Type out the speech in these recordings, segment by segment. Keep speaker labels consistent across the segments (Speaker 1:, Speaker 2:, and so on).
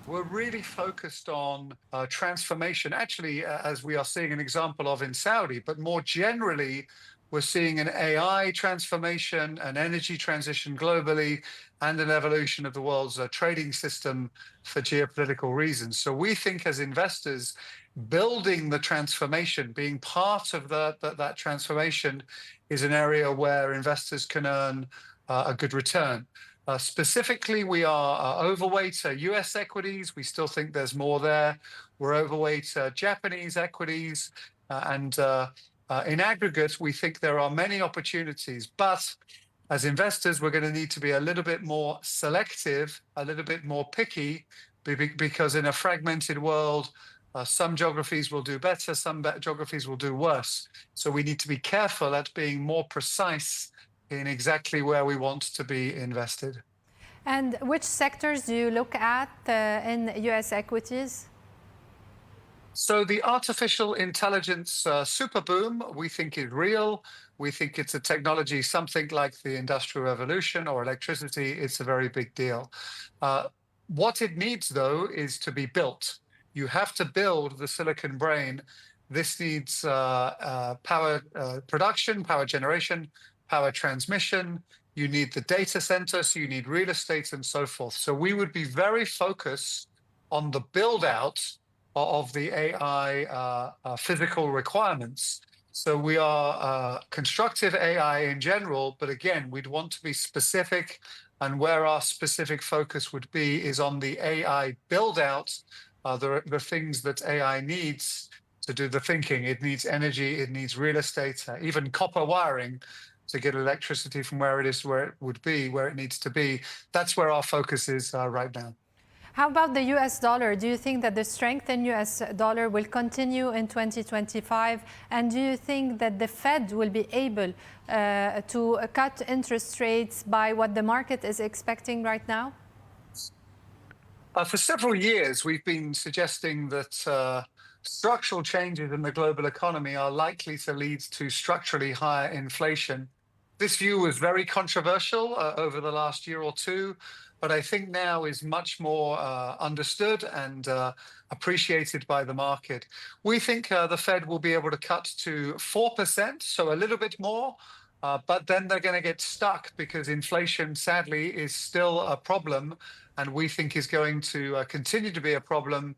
Speaker 1: We're really focused on transformation, actually, as we are seeing an example of in Saudi, but more generally, we're seeing an AI transformation, an energy transition globally, and an evolution of the world's trading system for geopolitical reasons. So we think as investors, building the transformation, being part of that transformation is an area where investors can earn a good return. Specifically, we are overweight US equities. We still think there's more there. We're overweight Japanese equities. And in aggregate, we think there are many opportunities. But as investors, we're going to need to be a little bit more selective, a little bit more picky, because in a fragmented world, some geographies will do better, some geographies will do worse. So we need to be careful at being more precise in exactly where we want to be invested.
Speaker 2: And which sectors do you look at in US equities?
Speaker 1: So the artificial intelligence super boom, we think is real. We think it's a technology, something like the Industrial Revolution or electricity. It's a very big deal. What it needs, though, is to be built. You have to build the silicon brain. This needs power production, power generation, power transmission, you need the data center, so you need real estate and so forth. So we would be very focused on the build out of the AI physical requirements. So we are constructive AI in general, but again, we'd want to be specific, and where our specific focus would be is on the AI build out, the things that AI needs to do the thinking. It needs energy, it needs real estate, even copper wiring to get electricity from where it is, where it would be, where it needs to be. That's where our focus is right now.
Speaker 2: How about the US dollar? Do you think that the strength in US dollar will continue in 2025? And do you think that the Fed will be able to cut interest rates by what the market is expecting right now?
Speaker 1: For several years, we've been suggesting that structural changes in the global economy are likely to lead to structurally higher inflation. This view was very controversial over the last year or two, but I think now is much more understood and appreciated by the market. We think the Fed will be able to cut to 4%, so a little bit more, but then they're going to get stuck because inflation, sadly, is still a problem, and we think is going to continue to be a problem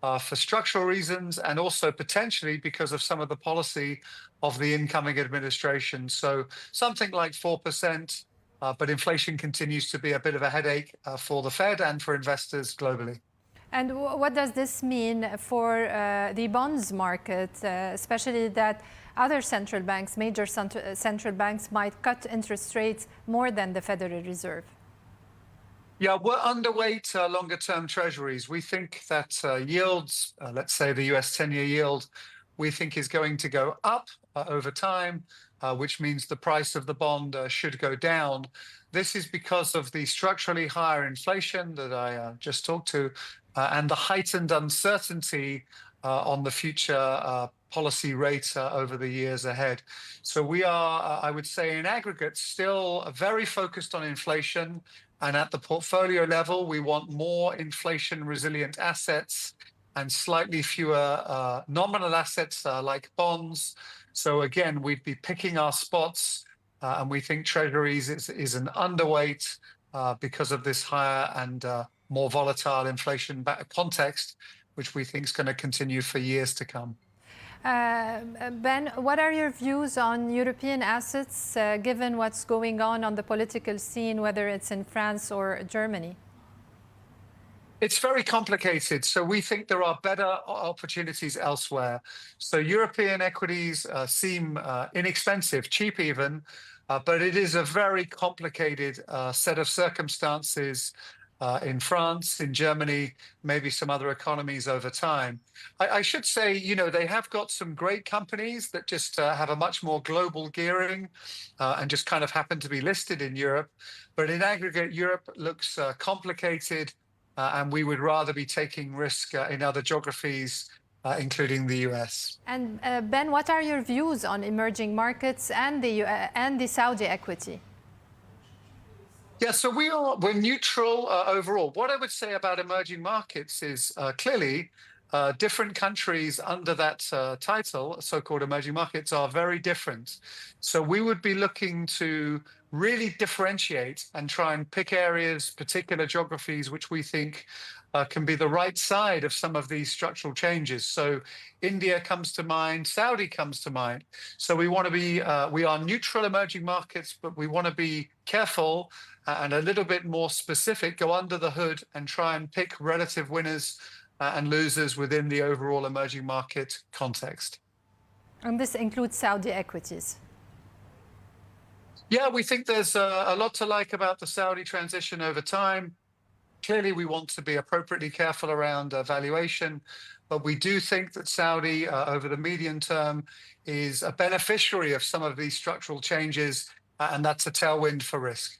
Speaker 1: for structural reasons and also potentially because of some of the policy of the incoming administration. So something like 4%, but inflation continues to be a bit of a headache for the Fed and for investors globally.
Speaker 2: And what does this mean for the bonds market, especially that other central banks, major central banks, might cut interest rates more than the Federal Reserve?
Speaker 1: Yeah, we're underweight longer-term treasuries. We think that yields, let's say the US 10-year yield, we think is going to go up over time, which means the price of the bond should go down. This is because of the structurally higher inflation that I just talked to and the heightened uncertainty on the future policy rate over the years ahead. So we are, I would say, in aggregate, still very focused on inflation. And at the portfolio level, we want more inflation-resilient assets and slightly fewer nominal assets like bonds. So again, we'd be picking our spots, and we think treasuries is an underweight because of this higher and more volatile inflation context, which we think is going to continue for years to come.
Speaker 2: Ben, what are your views on European assets, given what's going on the political scene, whether it's in France or Germany?
Speaker 1: It's very complicated. So we think there are better opportunities elsewhere. So European equities seem inexpensive, cheap even, but it is a very complicated set of circumstances in France, in Germany, maybe some other economies over time. I should say, you know, they have got some great companies that just have a much more global gearing and just kind of happen to be listed in Europe. But in aggregate, Europe looks complicated, and we would rather be taking risk in other geographies, including the US.
Speaker 2: And Ben, what are your views on emerging markets and the Saudi equity?
Speaker 1: Yeah, so we're neutral overall. What I would say about emerging markets is clearly different countries under that title, so-called emerging markets, are very different. So we would be looking to really differentiate and try and pick areas, particular geographies, which we think can be the right side of some of these structural changes. So India comes to mind, Saudi comes to mind. So we want to be, we are neutral emerging markets, but we want to be careful and a little bit more specific, go under the hood and try and pick relative winners and losers within the overall emerging market context.
Speaker 2: And this includes Saudi equities.
Speaker 1: Yeah, we think there's a lot to like about the Saudi transition over time. Clearly, we want to be appropriately careful around valuation, but we do think that Saudi, over the medium term, is a beneficiary of some of these structural changes, and that's a tailwind for risk.